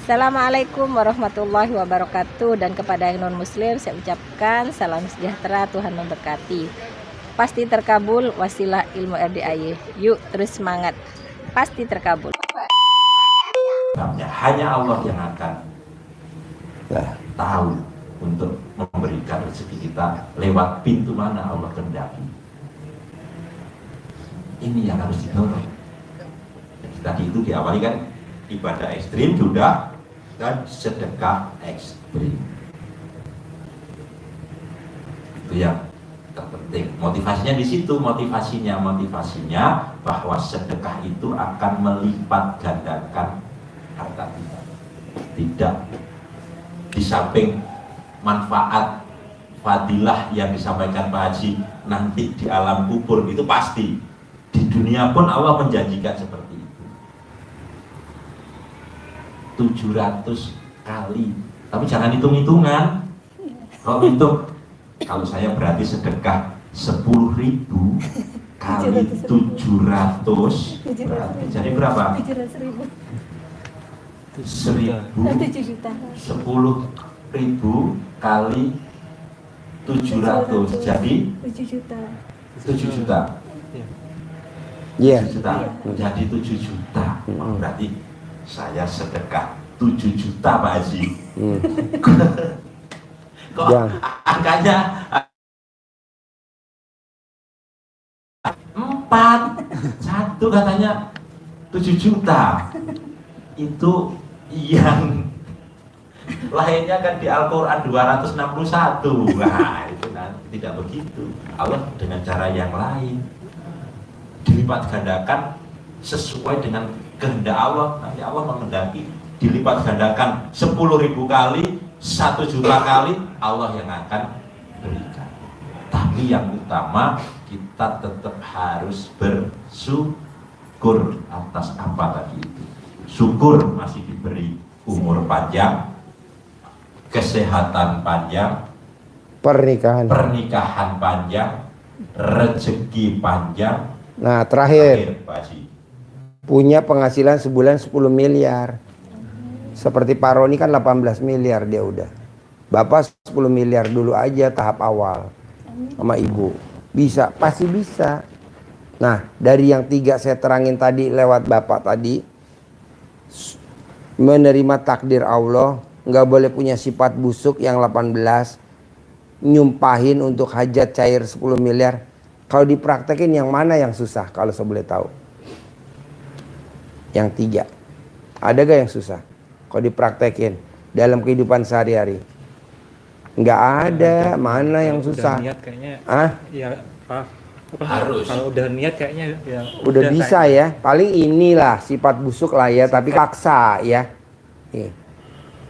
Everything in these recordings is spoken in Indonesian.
Assalamualaikum warahmatullahi wabarakatuh. Dan kepada yang non muslim saya ucapkan salam sejahtera, Tuhan memberkati. Pasti terkabul, wasilah ilmu RDAY. Yuk terus semangat, pasti terkabul. Hanya Allah yang akan tahu untuk memberikan rezeki kita lewat pintu mana Allah kehendaki. Ini yang harus didorong. Tadi itu diawali kan ibadah ekstrim sudah, dan sedekah ekstrim. Itu yang terpenting. Motivasinya di situ, motivasinya bahwa sedekah itu akan melipat gandakan harta kita. Tidak di samping manfaat fadilah yang disampaikan Pak Haji nanti di alam kubur itu pasti. Di dunia pun Allah menjanjikan seperti itu. 700 kali. Tapi jangan hitung-hitungan. Kalau hitung, kalau saya berarti sedekah 10.000 kali 700 berarti jadi berapa? 10.000 kali 700 jadi 7 juta. Iya. 7 juta. Jadi 7 juta. Berarti saya sedekah 7 juta Pak Haji. Kok angkanya 4 1 katanya 7 juta. Itu yang lainnya kan di Al-Quran 261. Nah itu nanti tidak begitu. Allah dengan cara yang lain dilipat gandakan sesuai dengan kehendak Allah. Nanti Allah menghendaki dilipat gandakan 10.000 kali, 1 juta kali, Allah yang akan berikan. Tapi yang utama kita tetap harus bersyukur atas apa tadi itu. Syukur masih diberi umur panjang, kesehatan panjang, pernikahan panjang, rezeki panjang. Nah terakhir punya penghasilan sebulan 10 miliar. Seperti Pak Roni kan 18 miliar dia udah. Bapak 10 miliar dulu aja tahap awal sama ibu. Bisa, pasti bisa. Nah dari yang 3 saya terangin tadi lewat Bapak tadi, menerima takdir Allah, nggak boleh punya sifat busuk yang 18, nyumpahin untuk hajat cair 10 miliar. Kalau dipraktekin yang mana yang susah kalau saya boleh tahu? Yang 3. Ada gak yang susah? Kalau dipraktekin dalam kehidupan sehari-hari? Nggak ada. Mana yang susah? Udah niat kayaknya. Ya Pak. Harus. Kalau udah niat kayaknya ya. Udah bisa ya. Paling inilah sifat busuk lah ya. Tapi paksa ya.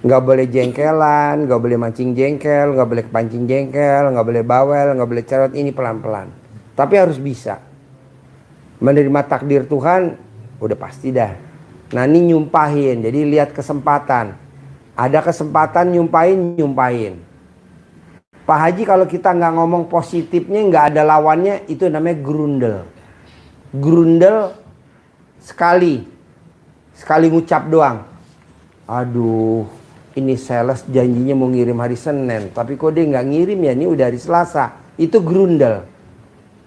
Nggak boleh jengkelan, nggak boleh mancing jengkel, nggak boleh kepancing jengkel, nggak boleh bawel, nggak boleh cerewet. Ini pelan-pelan. Tapi harus bisa. Menerima takdir Tuhan, udah pasti dah. Nah ini nyumpahin, jadi lihat kesempatan. Ada kesempatan nyumpahin. Pak Haji kalau kita nggak ngomong positifnya, nggak ada lawannya, itu namanya grundel. Grundel sekali ngucap doang. Aduh, ini sales janjinya mau ngirim hari Senin, tapi kok dia nggak ngirim ya, ini udah hari Selasa. Itu grundel.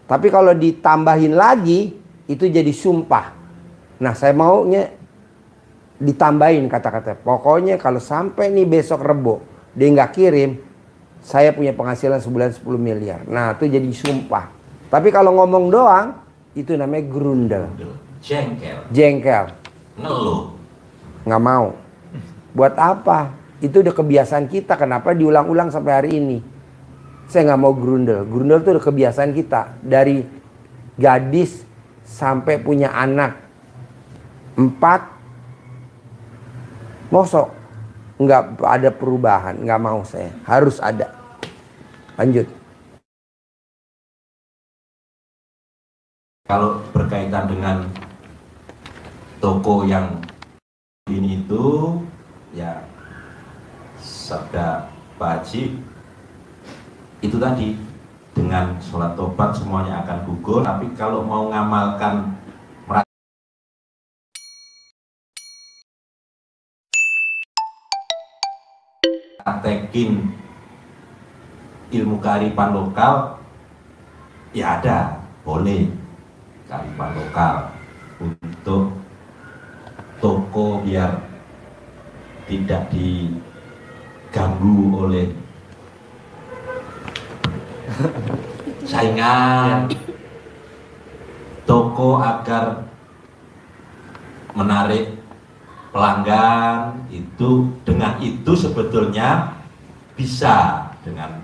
Tapi kalau ditambahin lagi, itu jadi sumpah. Nah saya maunya ditambahin kata-kata. Pokoknya kalau sampai nih besok Rebo, dia nggak kirim, saya punya penghasilan sebulan 10 miliar. Nah itu jadi sumpah. Tapi kalau ngomong doang, itu namanya grundel. Jengkel. Ngeluh. Nggak mau. Buat apa? Itu udah kebiasaan kita. Kenapa diulang-ulang sampai hari ini? Saya nggak mau grundel. Grundel itu udah kebiasaan kita. Dari gadis sampai punya anak 4. Mosok nggak ada perubahan. Nggak mau saya. Harus ada. Lanjut. Kalau berkaitan dengan toko yang ini itu, ya sabda Pak Haji itu tadi, dengan sholat tobat semuanya akan gugur. Tapi kalau mau ngamalkan praktekin ilmu kearifan lokal, ya ada, boleh kearifan lokal untuk toko biar tidak diganggu oleh saingan, toko agar menarik pelanggan. Itu dengan itu sebetulnya bisa dengan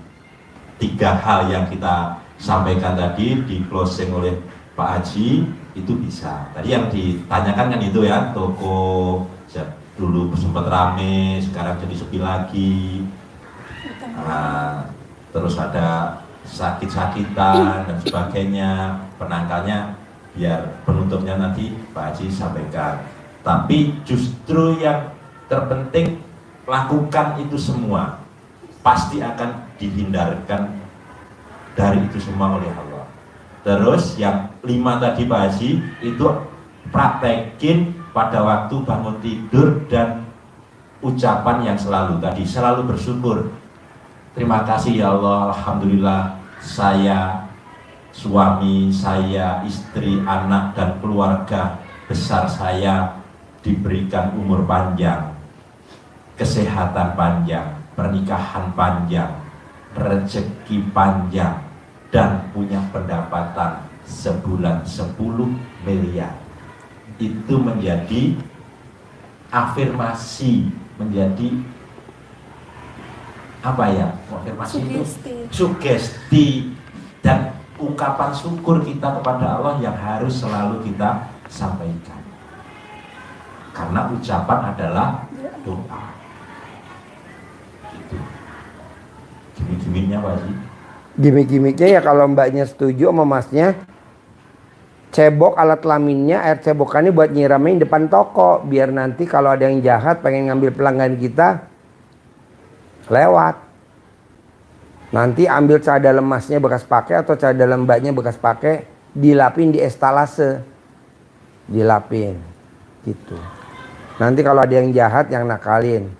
3 hal yang kita sampaikan tadi di closing oleh Pak Haji, itu bisa. Tadi yang ditanyakan kan itu ya, toko dulu sempat rame, sekarang jadi sepi lagi. Nah, terus ada sakit-sakitan dan sebagainya. Penangkalnya biar penutupnya nanti Pak Haji sampaikan. Tapi justru yang terpenting, lakukan itu semua, pasti akan dihindarkan dari itu semua oleh Allah. Terus yang 5 tadi Pak Haji, itu praktekin pada waktu bangun tidur dan ucapan yang selalu tadi, selalu bersyukur. Terima kasih ya Allah, alhamdulillah saya, suami saya, istri, anak dan keluarga besar saya diberikan umur panjang, kesehatan panjang, pernikahan panjang, rezeki panjang, dan punya pendapatan sebulan 10 miliar. Itu menjadi afirmasi, menjadi apa ya? Afirmasi itu sugesti dan ungkapan syukur kita kepada Allah yang harus selalu kita sampaikan. Karena ucapan adalah doa. Gitu. Gimik-gimiknya Pak Haji? Gimik-gimiknya ya kalau mbaknya setuju sama masnya, cebok alat kelaminnya, air cebokannya buat nyiramin depan toko, biar nanti kalau ada yang jahat pengen ngambil pelanggan kita lewat, nanti ambil cara dalam masnya bekas pakai atau cara dalam mbaknya bekas pakai, dilapin di estalase, dilapin gitu. Nanti kalau ada yang jahat, yang nakalin,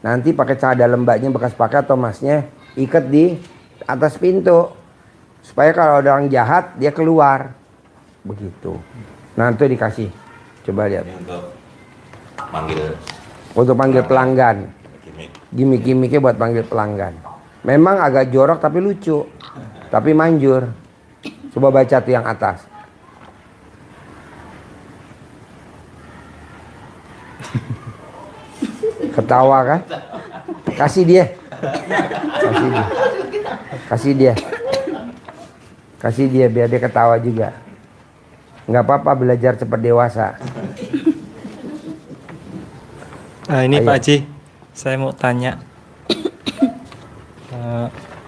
nanti pakai cara dalam mbaknya bekas pakai atau masnya ikat di atas pintu, supaya kalau ada orang jahat dia keluar. Begitu. Nah itu dikasih. Coba lihat. Untuk panggil pelanggan. Gimik-gimiknya buat panggil pelanggan. Memang agak jorok tapi lucu. Tapi manjur. Coba baca tuh yang atas. Ketawa kan? Kasih dia. Kasih dia. Kasih dia. Kasih dia biar dia ketawa juga. Nggak apa-apa belajar cepat dewasa. Nah, ini Pak Haji, saya mau tanya.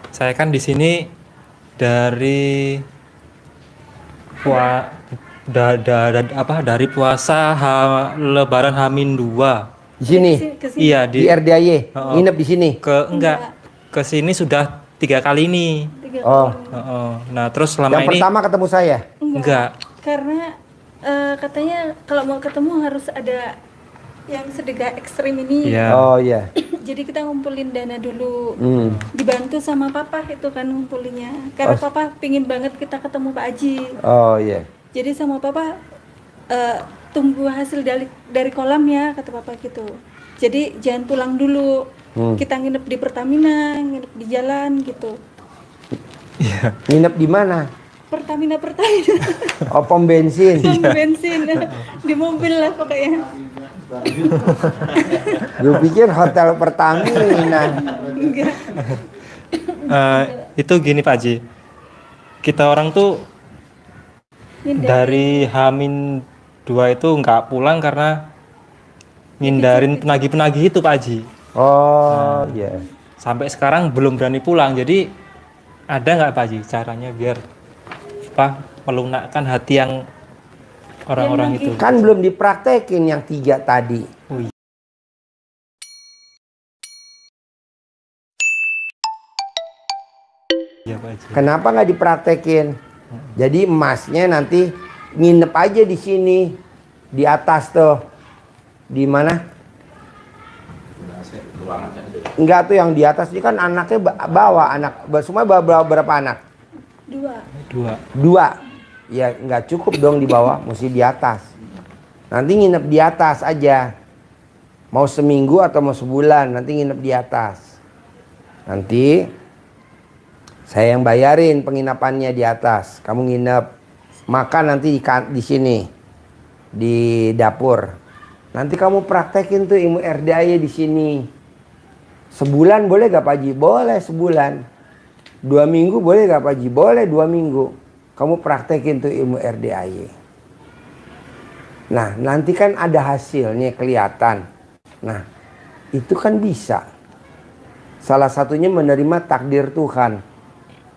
Saya kan di sini dari dari puasa Lebaran H-2. Di sini? Iya di RDAY. Nginep di sini? Enggak. Ke sini sudah 3 kali ini. Nah, terus selama yang ini pertama ketemu saya? Enggak. Karena katanya kalau mau ketemu harus ada yang sedekah ekstrim ini. Yeah. Oh iya. Jadi kita ngumpulin dana dulu. Dibantu sama papa itu kan ngumpulinnya. Karena papa pingin banget kita ketemu Pak Haji. Oh iya. Jadi sama papa tunggu hasil dari kolam ya, kata papa gitu. Jadi jangan pulang dulu. Kita nginep di Pertamina, nginep di jalan gitu. Yeah. Nginep di mana? Pertamina. Oh, pom bensin. Pom bensin. Di mobil lah pokoknya. Gue pikir hotel Pertamina. Enggak. Itu gini Pak Haji. Kita orang tuh dari H-2 itu nggak pulang karena ngindarin penagih-penagih itu Pak Haji. Oh iya. Sampai sekarang belum berani pulang. Jadi ada nggak Pak Haji caranya biar melunakkan hati yang orang-orang itu? Kan belum dipraktekin yang 3 tadi. Oh, iya. Iya, Pak Haji. Kenapa nggak dipraktekin? Jadi emasnya nanti nginep aja di sini, di atas tuh, di mana? banget kan. Enggak tuh yang di atas ini kan anaknya bawa anak, semua bawa berapa anak? 2. Dua. Ya nggak cukup dong di bawah, mesti di atas. Nanti nginep di atas aja. Mau seminggu atau mau sebulan, nanti nginep di atas. Nanti saya yang bayarin penginapannya di atas. Kamu nginep, makan nanti di sini, di dapur. Nanti kamu praktekin tuh ilmu RDAY di sini. Sebulan boleh gak Pak Haji? Boleh sebulan. 2 minggu boleh gak Pak Haji? Boleh 2 minggu. Kamu praktekin tuh ilmu RDAY. Nah, nanti kan ada hasilnya kelihatan. Nah, itu kan bisa. Salah satunya menerima takdir Tuhan.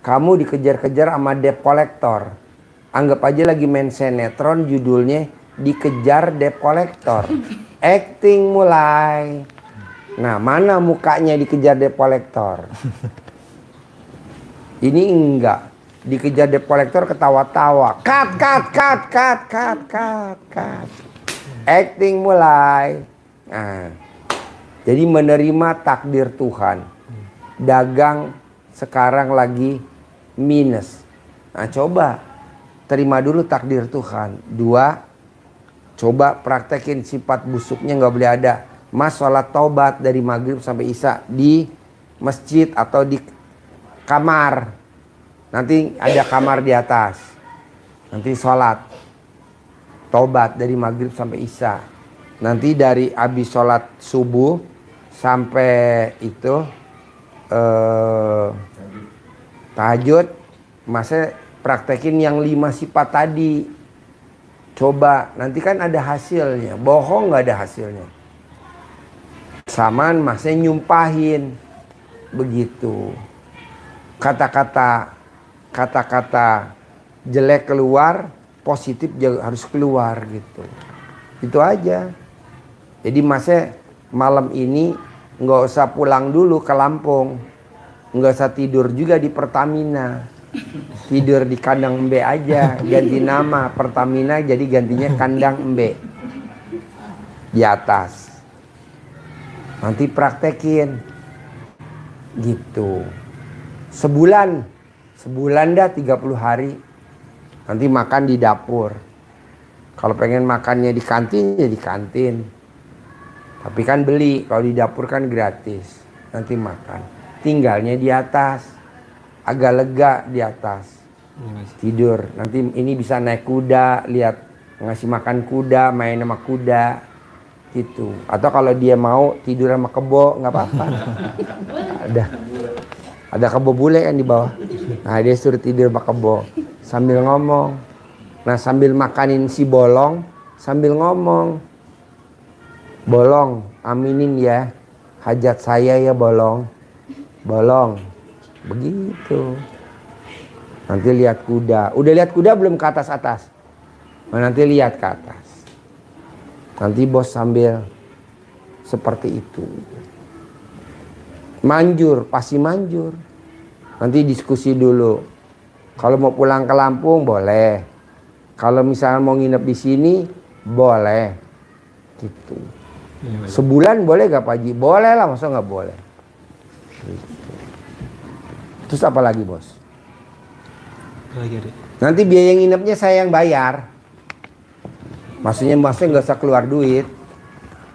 Kamu dikejar-kejar sama debt collector. Anggap aja lagi main sinetron judulnya Dikejar Debt Collector. Acting mulai. Nah, mana mukanya dikejar debt collector? Ini enggak. Dikejar debt collector ketawa-tawa. Cut. Acting mulai. Nah, jadi menerima takdir Tuhan. Dagang sekarang lagi minus. Nah, coba terima dulu takdir Tuhan. 2, coba praktekin sifat busuknya nggak boleh ada. Mas sholat taubat dari maghrib sampai isya di masjid atau di kamar. Nanti ada kamar di atas. Nanti sholat taubat dari maghrib sampai isya. Nanti dari habis sholat subuh sampai itu tahajud, masa praktekin yang 5 sifat tadi. Coba, nanti kan ada hasilnya. Bohong nggak ada hasilnya. Samaan masnya nyumpahin. Begitu. Kata-kata jelek keluar, positif harus keluar gitu. Itu aja. Jadi masnya malam ini nggak usah pulang dulu ke Lampung. Nggak usah tidur juga di Pertamina. Tidur di kandang embe aja. Ganti nama Pertamina jadi gantinya kandang embe. Di atas. Nanti praktekin. Gitu. Sebulan dah 30 hari. Nanti makan di dapur. Kalau pengen makannya di kantin ya di kantin. Tapi kan beli. Kalau di dapur kan gratis. Nanti makan. Tinggalnya di atas. Agak lega di atas. Tidur. Nanti ini bisa naik kuda. Lihat. Ngasih makan kuda. Main sama kuda. Gitu. Atau kalau dia mau tidur sama kebo. Nggak apa-apa. Ada kebo bule kan di bawah. Nah dia suruh tidur sama kebo. Sambil ngomong. Nah sambil makanin si bolong. Sambil ngomong. Bolong, aminin ya. Hajat saya ya bolong. Bolong. Begitu. Nanti lihat kuda. Udah lihat kuda belum ke atas-atas? Nah, nanti lihat ke atas. Nanti bos sambil seperti itu. Manjur, pasti manjur. Nanti diskusi dulu. Kalau mau pulang ke Lampung boleh. Kalau misalnya mau nginep di sini boleh. Gitu. Sebulan boleh gak Pak Haji? Boleh lah, masa nggak boleh. Gitu. Terus apa lagi bos? Nanti biaya nginepnya saya yang bayar. Maksudnya nggak usah keluar duit.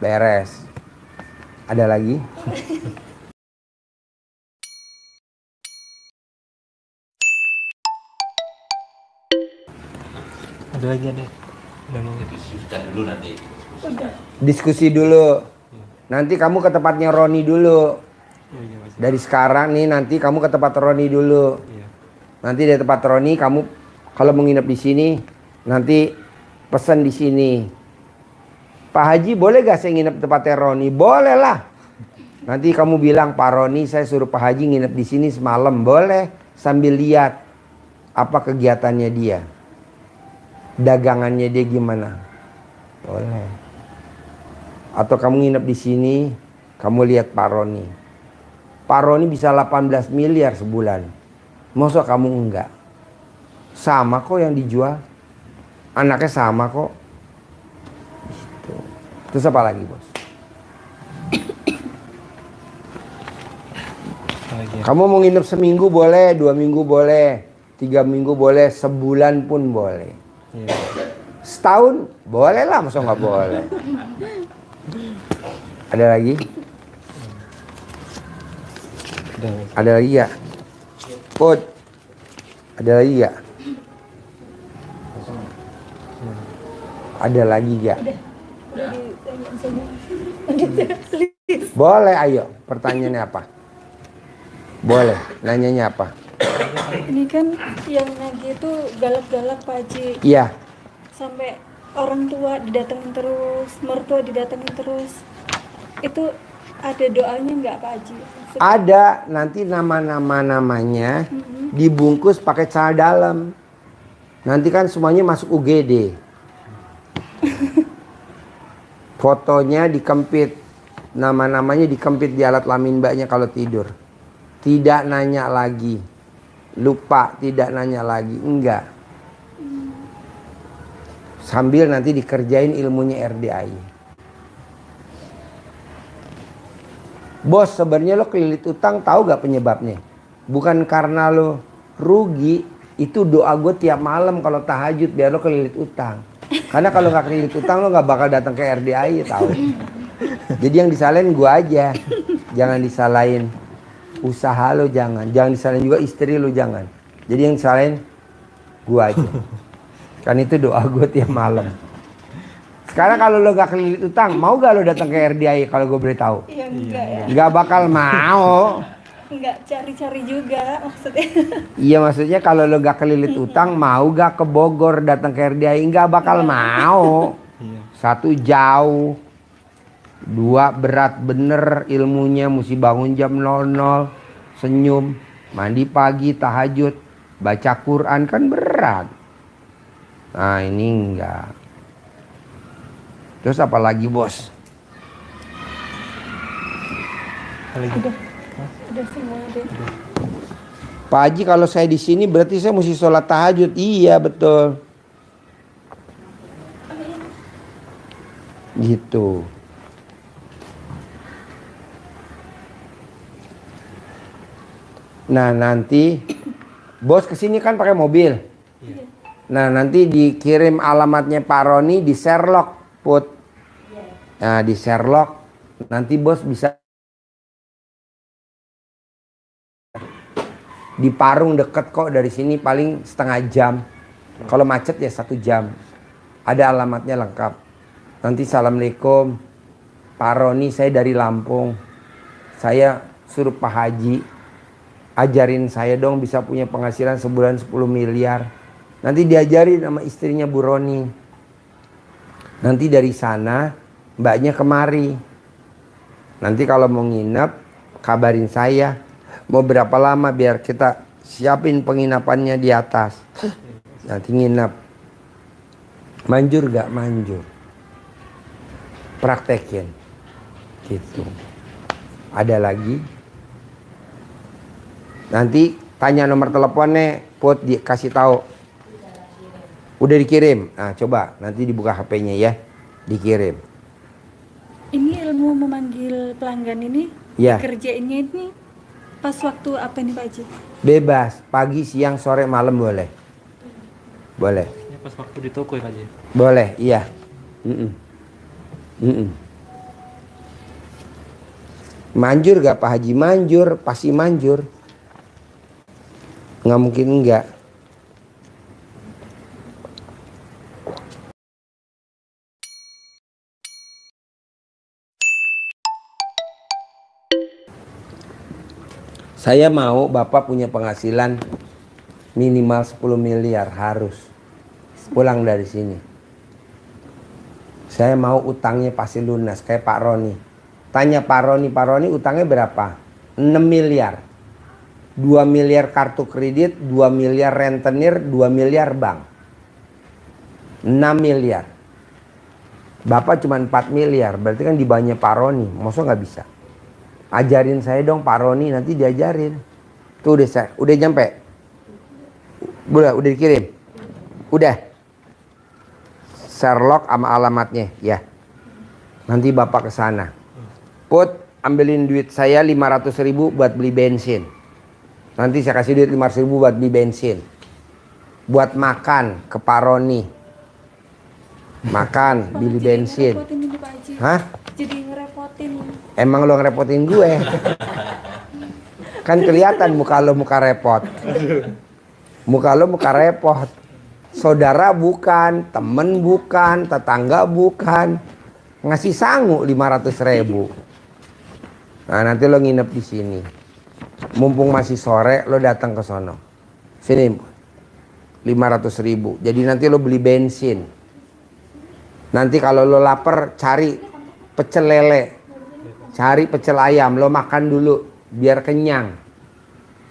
Beres. Ada lagi? Ada lagi ada. Dulu nanti. Diskusi dulu. Nanti kamu ke tempatnya Roni dulu. Dari sekarang nih nanti kamu ke tempat Roni dulu. Nanti dari tempat Roni kamu kalau mau nginep di sini nanti pesan di sini. Pak Haji boleh gak saya nginep tempatnya Roni? Boleh lah. Nanti kamu bilang Pak Roni saya suruh Pak Haji nginep di sini semalam. Boleh sambil lihat apa kegiatannya dia. Dagangannya dia gimana? Boleh. Atau kamu nginep di sini, kamu lihat Pak Roni. Pak Roni bisa 18 miliar sebulan. Masa kamu enggak? Sama kok yang dijual. Anaknya sama kok. Gitu. Terus apa lagi bos? lagi ya. Kamu mau nginep seminggu boleh, 2 minggu boleh, 3 minggu boleh, sebulan pun boleh. Iya. Setahun boleh lah, masa nggak boleh. Ada lagi? Udah. Ada lagi ya? Put, ada lagi ya? Ada lagi ya? Boleh, ayo. Pertanyaannya apa? Boleh. Nanyanya apa? Ini kan yang nagih itu galak-galak Pak Haji. Iya. Sampai orang tua didatengin terus, mertua didatengin terus. Itu ada doanya nggak Pak Haji? Ada, nanti nama-namanya dibungkus pakai celana dalam. Nanti kan semuanya masuk UGD. Fotonya dikempit, nama-namanya dikempit di alat kelamin mbaknya kalau tidur. Tidak nanya lagi. Lupa, tidak nanya lagi. Enggak. Sambil nanti dikerjain ilmunya RDAI. Bos, sebenarnya lo kelilit utang, tahu gak penyebabnya? Bukan karena lo rugi, itu doa gue tiap malam kalau tahajud biar lo kelilit utang. Karena kalau nggak kelilit utang lo nggak bakal datang ke RDAI, tahu. Jadi yang disalahin gue aja, jangan disalahin usaha lo, jangan disalahin juga istri lo, jangan. Jadi yang disalahin gue aja. Kan itu doa gue tiap malam. Sekarang kalau lo gak kelilit utang, mau gak lo datang ke RDAI kalau gue boleh tahu? Ya enggak ya. Gak bakal mau. Enggak cari-cari juga maksudnya. Iya, maksudnya kalau lo gak kelilit utang, mau gak ke Bogor datang ke RDAI? Gak bakal mau. Iya. 1 jauh, 2 berat bener ilmunya, mesti bangun jam 00, senyum, mandi pagi, tahajud, baca Quran, kan berat. Nah ini enggak. Terus apa lagi bos? Apa lagi? Udah semua deh. Pak Haji, kalau saya di sini berarti saya mesti sholat tahajud. Iya betul. Gitu. Nah nanti bos kesini kan pakai mobil. Nah nanti dikirim alamatnya Pak Roni di Sherlock, Put. Nah di Sherlock nanti bos bisa di Parung, deket kok dari sini, paling setengah jam. Kalau macet ya 1 jam. Ada alamatnya lengkap. Nanti assalamualaikum Pak Roni, saya dari Lampung. Saya suruh Pak Haji ajarin saya dong bisa punya penghasilan sebulan 10 miliar. Nanti diajarin sama istrinya Bu Roni. Nanti dari sana mbaknya kemari. Nanti kalau mau nginep kabarin saya. Mau berapa lama biar kita siapin penginapannya di atas. Nanti nginep. Manjur gak? Manjur. Praktekin. Gitu. Ada lagi? Nanti tanya nomor teleponnya, Put, dikasih tahu. Udah dikirim. Nah, coba nanti dibuka HP-nya ya. Dikirim. Ini ilmu memanggil pelanggan ini, Ya. kerjainnya ini pas waktu apa nih Pak Haji? Bebas, pagi, siang, sore, malam boleh. Boleh. Ini pas waktu di toko ya Pak Haji? Boleh, iya. Manjur gak Pak Haji? Manjur, pasti manjur. Nggak mungkin enggak. Saya mau Bapak punya penghasilan minimal 10 miliar, harus pulang dari sini. Saya mau utangnya pasti lunas kayak Pak Roni. Tanya Pak Roni utangnya berapa? 6 miliar. 2 miliar kartu kredit, 2 miliar rentenir, 2 miliar bank. 6 miliar. Bapak cuma 4 miliar, berarti kan di bawahnya Pak Roni. Masa nggak bisa? Ajarin saya dong Pak Roni, nanti diajarin. Tuh udah nyampe. Udah dikirim. Udah. Sherlock sama alamatnya, ya. Nanti Bapak ke sana. Put, ambilin duit saya 500.000 buat beli bensin. Nanti saya kasih duit 500.000 buat beli bensin. Buat makan ke Paroni. Makan, beli bensin. Ngerepotin ini, Pak Haji. Hah? Jadi ngerepotin. Emang lo ngerepotin gue? Kan kelihatan muka lo muka repot. Muka lo muka repot. Saudara bukan, temen bukan, tetangga bukan. Ngasih sangu 500.000. Nah, nanti lo nginep di sini. Mumpung masih sore, lo datang ke sono. Sini, 500.000. Jadi nanti lo beli bensin. Nanti kalau lo lapar, cari pecel lele, cari pecel ayam, lo makan dulu biar kenyang.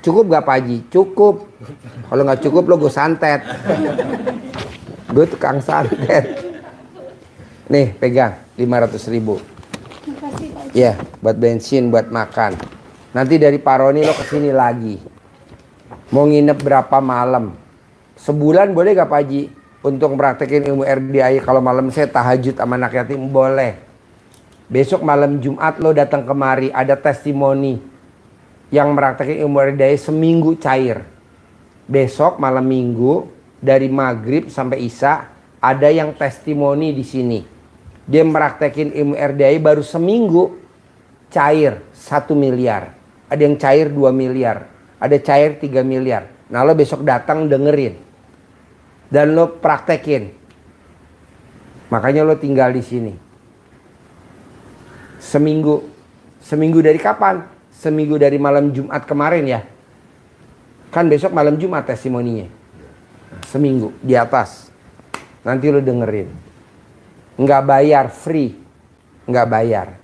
Cukup gak Pak Haji? Cukup. Kalau nggak cukup lo gue santet. Gue tukang santet. Nih pegang 500.000. Makasih Pak Haji. Ya, buat bensin, buat makan. Nanti dari Paroni lo kesini lagi. Mau nginep berapa malam? Sebulan boleh gak Pak Haji? Untuk praktekin ilmu RDI. Kalau malam saya tahajud sama anak yatim boleh. Besok malam Jumat lo datang kemari. Ada testimoni yang meraktekin ilmu RDI seminggu cair. Besok malam Minggu dari maghrib sampai isya ada yang testimoni di sini. Dia meraktekin ilmu RDI baru seminggu cair 1 miliar. Ada yang cair 2 miliar. Ada cair 3 miliar. Nah lo besok datang dengerin. Dan lo praktekin. Makanya lo tinggal di sini. Seminggu. Seminggu dari kapan? Seminggu dari malam Jumat kemarin ya. Kan besok malam Jumat testimoninya. Seminggu di atas. Nanti lo dengerin. Nggak bayar, free. Nggak bayar.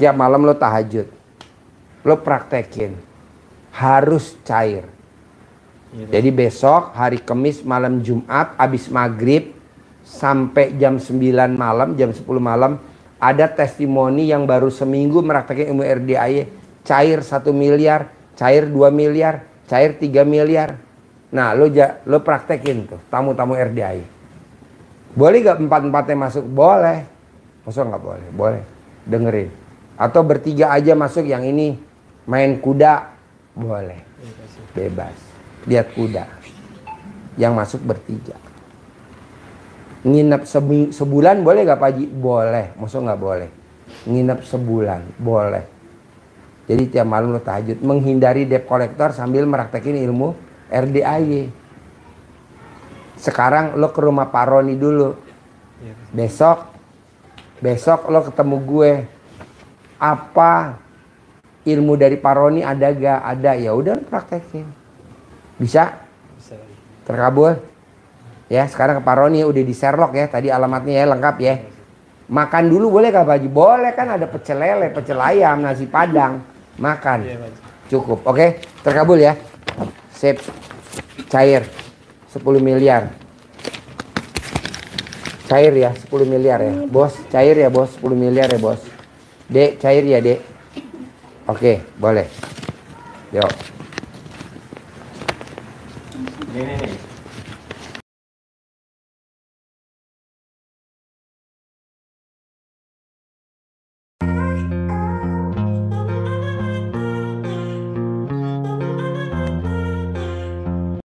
Tiap malam lo tahajud. Lo praktekin. Harus cair. Jadi besok hari Kamis malam Jumat habis maghrib sampai jam 9 malam, jam 10 malam ada testimoni yang baru seminggu meraktekin ilmu RDI cair 1 miliar, cair 2 miliar, cair 3 miliar. Nah lo praktekin tuh tamu-tamu RDI. Boleh gak 4-4-nya masuk? Boleh. Masa gak boleh? Boleh. Dengerin. Atau bertiga aja masuk, yang ini main kuda boleh. Bebas. Lihat kuda. Yang masuk bertiga. Nginep sebulan boleh gak Pak Haji? Boleh. Masa gak boleh? Nginep sebulan boleh. Jadi tiap malam lo tahajud. Menghindari debt collector sambil meraktekin ilmu RDAY. Sekarang lo ke rumah Paroni dulu. Besok lo ketemu gue. Apa ilmu dari Paroni ada gak? Ada. Ya udah praktekin. Bisa? Terkabul? Ya sekarang ke Paroni udah di Sherlock ya. Tadi alamatnya ya lengkap ya. Makan dulu boleh gak Pak Haji? Boleh, kan ada pecel lele, pecel ayam, nasi padang. Makan. Cukup. Oke, terkabul ya. Sip. Cair 10 miliar. Cair ya 10 miliar ya. Bos, cair ya bos 10 miliar ya bos. Dek, cair ya dek. Oke, boleh. Yuk.